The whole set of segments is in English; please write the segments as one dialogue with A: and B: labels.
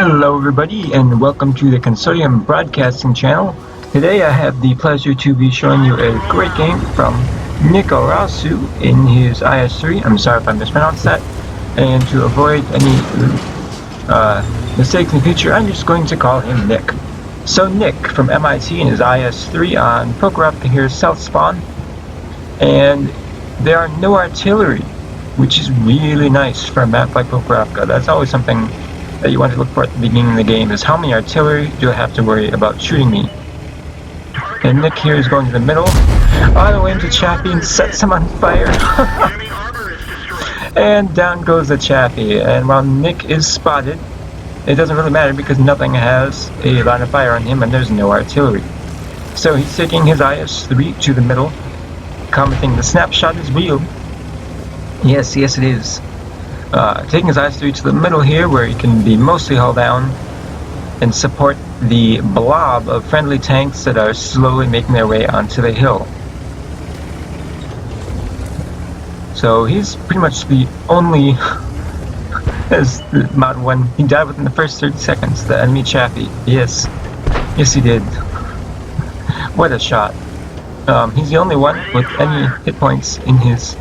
A: Hello everybody and welcome to the Consortium Broadcasting channel. Today I have the pleasure to be showing you a great game from Nicarasu in his IS3. I'm sorry if I mispronounced that. And to avoid any mistakes in the future, I'm just going to call him Nick. So Nick from MIT in his IS3 on Prokorovka here, South Spawn. And there are no artillery, which is really nice for a map like Prokorovka. That's always something that you want to look for at the beginning of the game, is how many artillery do I have to worry about shooting me. And Nick here is going to the middle, auto into Chaffee and sets him on fire. And down goes the Chaffee, and while Nick is spotted, it doesn't really matter because nothing has a line of fire on him and there's no artillery. So he's taking his IS3 to the middle, commenting, "The snapshot is real." Yes, it is. Taking his IS3 to the middle here, where he can be mostly hull down and support the blob of friendly tanks that are slowly making their way onto the hill. So he's pretty much the only, as the mod 1, he died within the first 30 seconds, the enemy Chaffee. Yes he did. What a shot. He's the only one with any hit points in his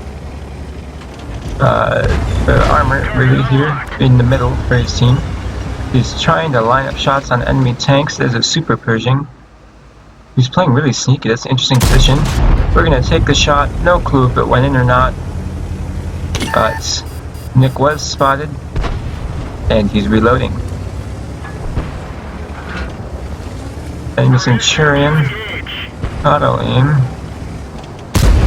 A: armor really here in the middle for his team. He's trying to line up shots on enemy tanks. There's a Super Pershing. He's playing really sneaky. That's an interesting position. We're gonna take the shot. No clue if it went in or not. But Nick was spotted and he's reloading. Enemy Centurion. Auto aim.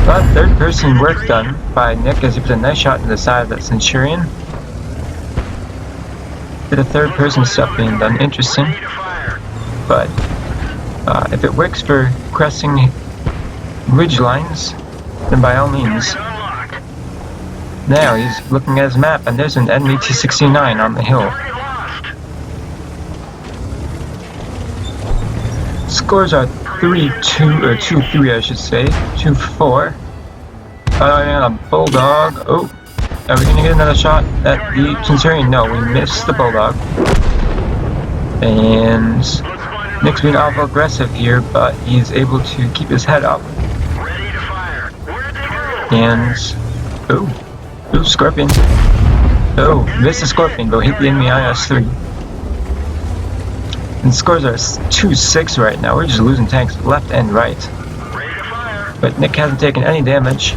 A: But third person work done by Nick as he put a nice shot in the side of that Centurion. Bit of third person stuff being done, interesting. But if it works for crossing ridge lines, then by all means. Now he's looking at his map and there's an enemy T-69 on the hill. Scores are 3-2, or 2-3 I should say, 2-4. A Bulldog. Oh, are we gonna get another shot at the Centurion? No, we missed the Bulldog. And Nick's being awful aggressive here, but he's able to keep his head up. And oh, Scorpion. Oh, missed the Scorpion, but hit the enemy IS3. And scores are 2-6 right now. We're just losing tanks left and right. But Nick hasn't taken any damage.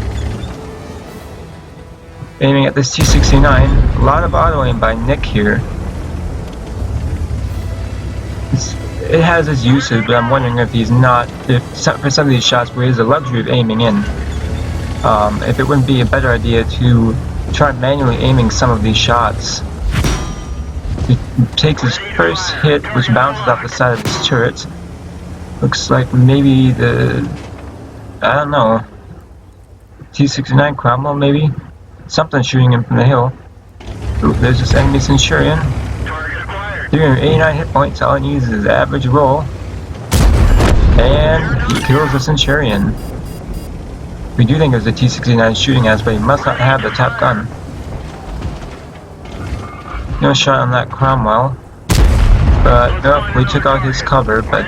A: Aiming at this T-69. A lot of auto aim by Nick here. It has its uses, but I'm wondering if he's not, for some of these shots where he has the luxury of aiming in, if it wouldn't be a better idea to try manually aiming some of these shots. He takes his first hit, which bounces off the side of his turret. Looks like maybe I don't know, T-69 Cromwell maybe? Something shooting him from the hill. Ooh, there's this enemy Centurion. 389 hit points, all he needs is his average roll. And he kills the Centurion. We do think it was the T-69 shooting us, but he must not have the top gun. No shot on that Cromwell, but nope, we took out his cover, but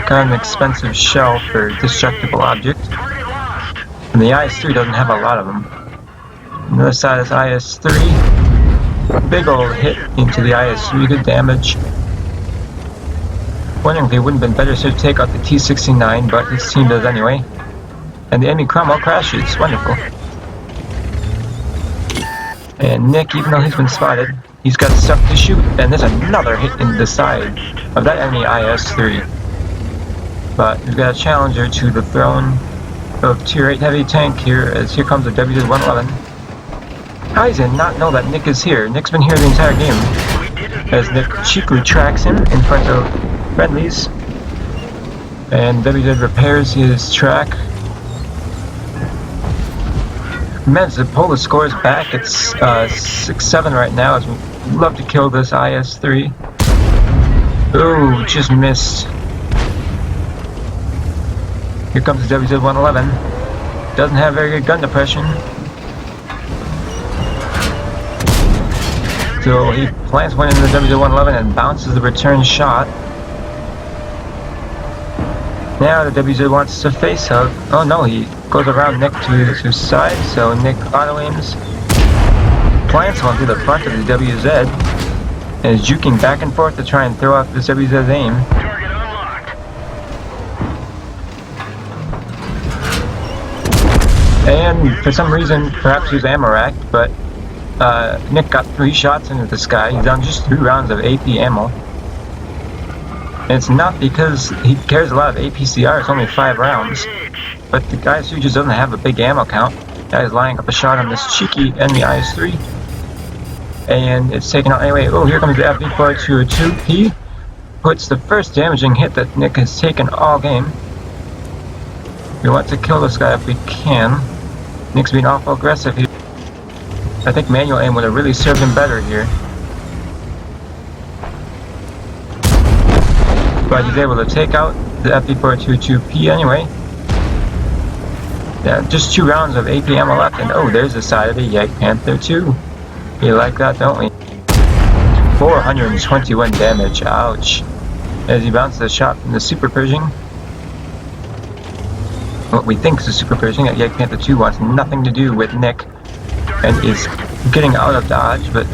A: got an expensive shell for destructible object. And the IS-3 doesn't have a lot of them. On the other side is IS-3. Big old hit into the IS-3, good damage. Wondering if it wouldn't have been better to take out the T-69, but his team does anyway. And the enemy Cromwell crashes, wonderful. And Nick, even though he's been spotted, he's got stuff to shoot, and there's another hit in the side of that enemy IS-3. But we've got a challenger to the throne of Tier 8 heavy tank here, as here comes the WZ-111. How does he not know that Nick is here? Nick's been here the entire game, as Nick cheekily tracks him in front of friendlies. And WZ repairs his track. Managed to pull the scores back. It's 6-7 right now, as we'd love to kill this IS-3. Ooh, just missed. Here comes the WZ-111. Doesn't have very good gun depression. So he plants one in the WZ-111 and bounces the return shot. Now the WZ wants to face hug. Oh no, he goes around Nick to his side, so Nick auto aims, plants one through the front of the WZ, and is juking back and forth to try and throw off this WZ's aim.
B: Target unlocked.
A: And for some reason, perhaps he was ammo racked, but Nick got 3 shots into this guy. He's on just 3 rounds of AP ammo. And it's not because he carries a lot of APCR, it's only 5 rounds. But the guy who just doesn't have a big ammo count. That is lining up a shot on this cheeky enemy IS3. And it's taken out anyway. Oh, here comes the FV-422. He puts the first damaging hit that Nick has taken all game. We want to kill this guy if we can. Nick's being awful aggressive here. I think manual aim would have really served him better here. But he's able to take out the FV-422P anyway. Yeah, just 2 rounds of AP ammo left, and oh, there's the side of the Jagdpanther 2. We like that, don't we? 421 damage, ouch. As he bounces a shot from the Super Pershing. What we think is the Super Pershing that Jagdpanther 2 wants nothing to do with Nick, and is getting out of dodge, but...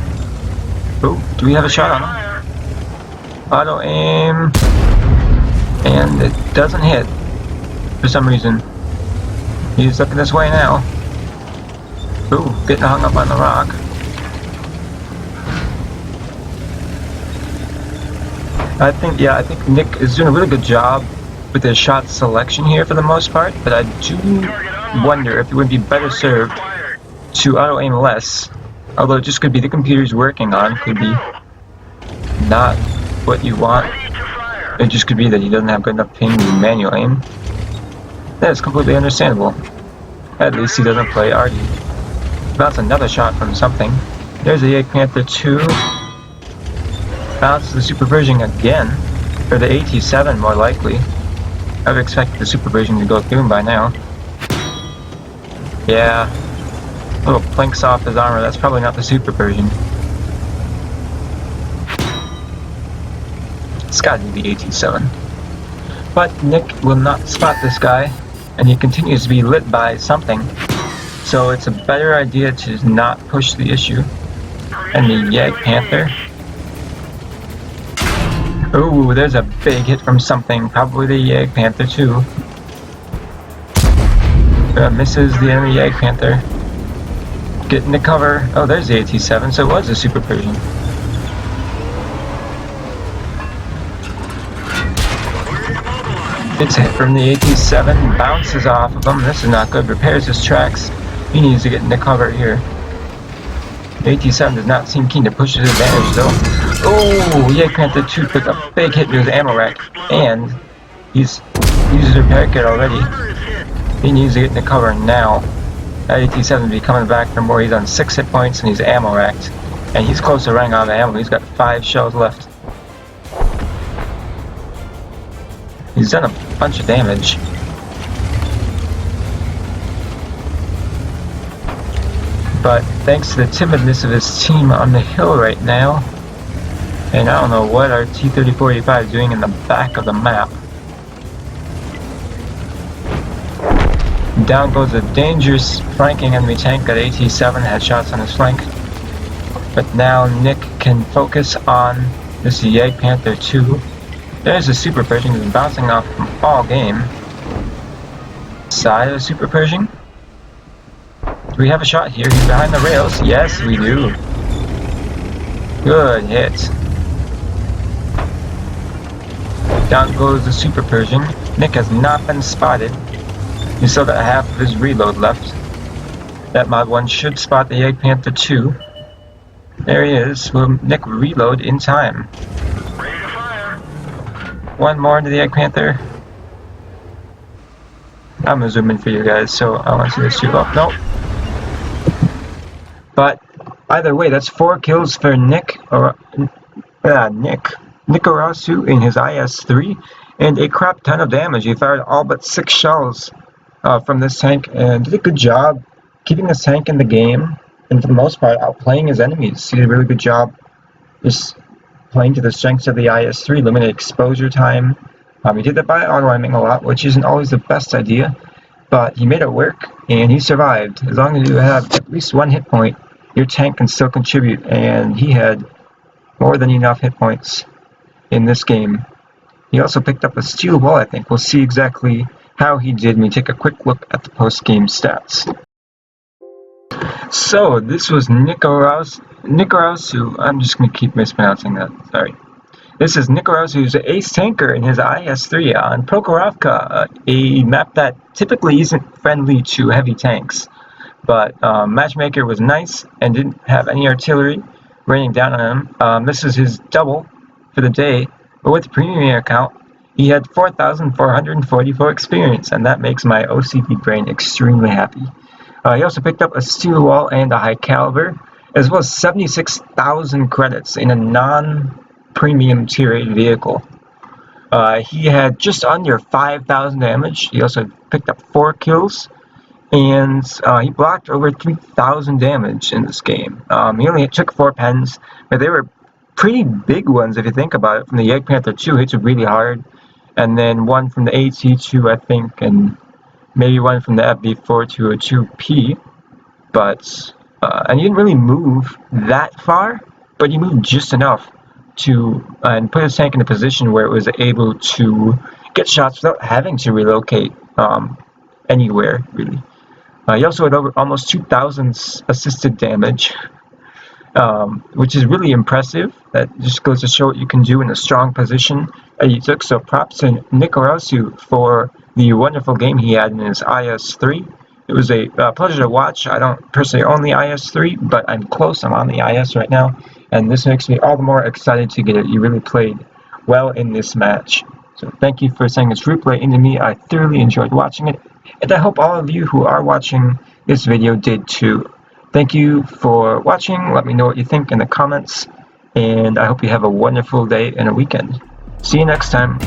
A: Oh, do we have a shot on him? Auto aim... And it doesn't hit, for some reason. He's looking this way now. Ooh, getting hung up on the rock. I think Nick is doing a really good job with his shot selection here for the most part, but I do wonder if it would be better served to auto aim less. Although it just could be the computer's working on, could be not what you want. It just could be that he doesn't have good enough ping in manual aim. That is completely understandable. At least he doesn't play arty. Bounce another shot from something. There's the Jagdpanther 2. Bounce the Super Pershing again. Or the AT-7 more likely. I would expect the Super Pershing to go through him by now. Yeah. Little planks off his armor, that's probably not the Super Pershing. It's gotta be the AT-7. But Nick will not spot this guy, and he continues to be lit by something. So it's a better idea to not push the issue. And the Jagdpanther. Ooh, there's a big hit from something, probably the Jagdpanther 2. Misses the enemy Jagdpanther. Getting the cover. Oh, there's the AT-7, so it was a Super Pershing. It's hit from the AT-7, bounces off of him. This is not good. Repairs his tracks. He needs to get in the cover here. The AT-7 does not seem keen to push his advantage though. Oh, Jagdpanther 2 took a big hit to his ammo rack, and he's used his repair kit already. He needs to get in the cover now. That AT-7 will be coming back from where he's on 6 hit points and he's ammo racked. And he's close to running out of ammo. He's got 5 shells left. He's done a bunch of damage. But thanks to the timidness of his team on the hill right now, and I don't know what our T-3485 is doing in the back of the map. Down goes a dangerous flanking enemy tank. Got AT-7, had shots on his flank. But now Nick can focus on this Jagdpanther 2. There's a Super Pershing who's been bouncing off from all game. Side of the Super Pershing. Do we have a shot here? He's behind the rails. Yes, we do. Good hit. Down goes the Super Pershing. Nick has not been spotted. He's still got half of his reload left. That Mod 1 should spot the Jagdpanther 2. There he is. Will Nick reload in time?
B: Ready to fire.
A: One more into the Jagdpanther. I'm gonna zoom in for you guys, so I want to see this too. Oh, no. But either way, that's 4 kills for Nick, or Nicarasu in his IS3, and a crap ton of damage. He fired all but 6 shells from this tank, and did a good job keeping this tank in the game. and for the most part, outplaying his enemies. He did a really good job just playing to the strengths of the IS3, limited exposure time. He did that by auto-aiming a lot, which isn't always the best idea, but he made it work, and he survived. As long as you have at least one hit point, your tank can still contribute, and he had more than enough hit points in this game. He also picked up a steel wall, I think. We'll see exactly how he did when we take a quick look at the post-game stats. So, this was Nicarasu. I'm just going to keep mispronouncing that, sorry. This is Nicarasu's ace tanker in his IS3 on Prokorovka, a map that typically isn't friendly to heavy tanks. But Matchmaker was nice and didn't have any artillery raining down on him. This is his double for the day, but with the premium account, he had 4,444 experience, and that makes my OCD brain extremely happy. He also picked up a steel wall and a high caliber, as well as 76,000 credits in a non-premium tier 8 vehicle. He had just under 5,000 damage. He also picked up 4 kills, and he blocked over 3,000 damage in this game. He only took 4 pens, but they were pretty big ones if you think about it. From the Egg Panther 2 hits really hard, and then one from the AT2, I think, and maybe one from the FB4 to a 2P. But and he didn't really move that far, but he moved just enough to and put his tank in a position where it was able to get shots without having to relocate anywhere, really. He also had over almost 2,000 assisted damage, which is really impressive. That just goes to show what you can do in a strong position that he took. So props to Nicarasu for the wonderful game he had in his IS3. It was a pleasure to watch. I don't personally own the IS3, but I'm close. I'm on the IS right now, and this makes me all the more excited to get it. You really played well in this match. So thank you for sending this replay into me. I thoroughly enjoyed watching it, and I hope all of you who are watching this video did too. Thank you for watching. Let me know what you think in the comments, and I hope you have a wonderful day and a weekend. See you next time.